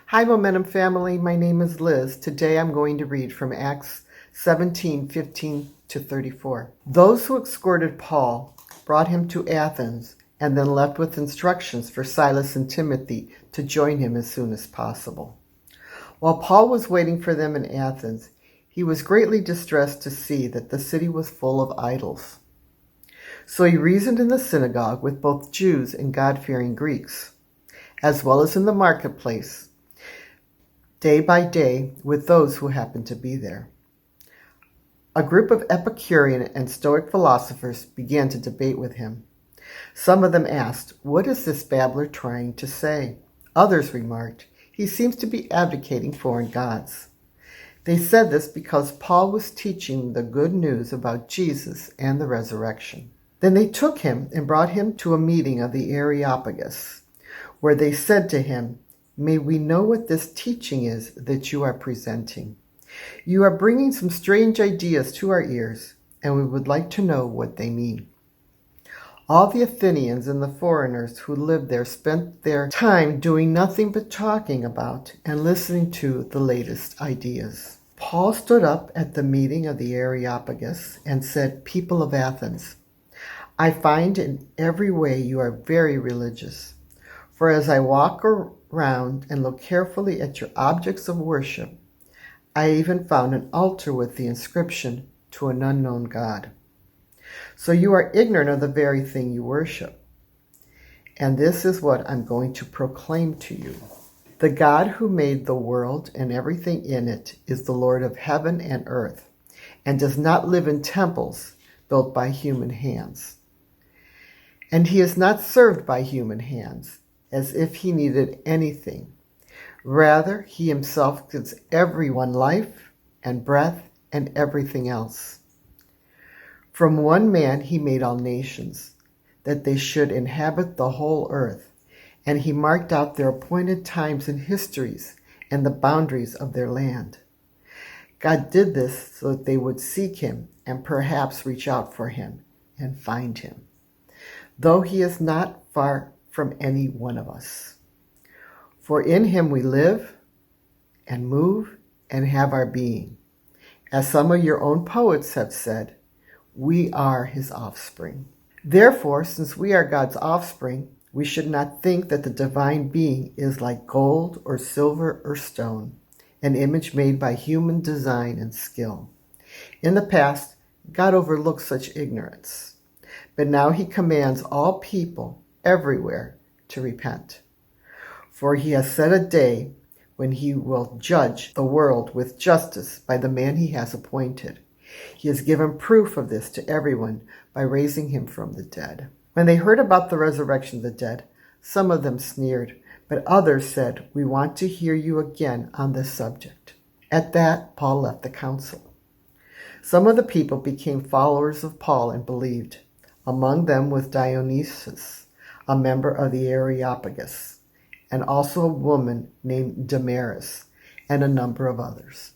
Hi, Momentum family. My name is Liz. Today I'm going to read from Acts 17:15 to 34. Those who escorted Paul brought him to Athens and then left with instructions for Silas and Timothy to join him as soon as possible. While Paul was waiting for them in Athens, he was greatly distressed to see that the city was full of idols. So he reasoned in the synagogue with both Jews and God-fearing Greeks, as well as in the marketplace, day by day with those who happened to be there. A group of Epicurean and Stoic philosophers began to debate with him. Some of them asked, "What is this babbler trying to say?" Others remarked, "He seems to be advocating foreign gods." They said this because Paul was teaching the good news about Jesus and the resurrection. Then they took him and brought him to a meeting of the Areopagus, where they said to him, "May we know what this teaching is that you are presenting? You are bringing some strange ideas to our ears, and we would like to know what they mean." All the Athenians and the foreigners who lived there spent their time doing nothing but talking about and listening to the latest ideas. Paul stood up at the meeting of the Areopagus and said, "People of Athens, I find in every way you are very religious. For as I walk around and look carefully at your objects of worship, I even found an altar with the inscription, 'To an unknown God.' So you are ignorant of the very thing you worship. And this is what I'm going to proclaim to you. The God who made the world and everything in it is the Lord of heaven and earth, and does not live in temples built by human hands. And he is not served by human hands, as if he needed anything. Rather, he himself gives everyone life and breath and everything else. From one man he made all nations, that they should inhabit the whole earth, and he marked out their appointed times and histories and the boundaries of their land. God did this so that they would seek him and perhaps reach out for him and find him, though he is not far from any one of us. For in him we live and move and have our being. As some of your own poets have said, we are his offspring. Therefore, since we are God's offspring, we should not think that the divine being is like gold or silver or stone, an image made by human design and skill. In the past, God overlooked such ignorance, but now he commands all people everywhere to repent. For he has set a day when he will judge the world with justice by the man he has appointed. He has given proof of this to everyone by raising him from the dead. When they heard about the resurrection of the dead, some of them sneered, but others said, "We want to hear you again on this subject." At that, Paul left the council. Some of the people became followers of Paul and believed. Among them was Dionysius, a member of the Areopagus, and also a woman named Damaris, and a number of others.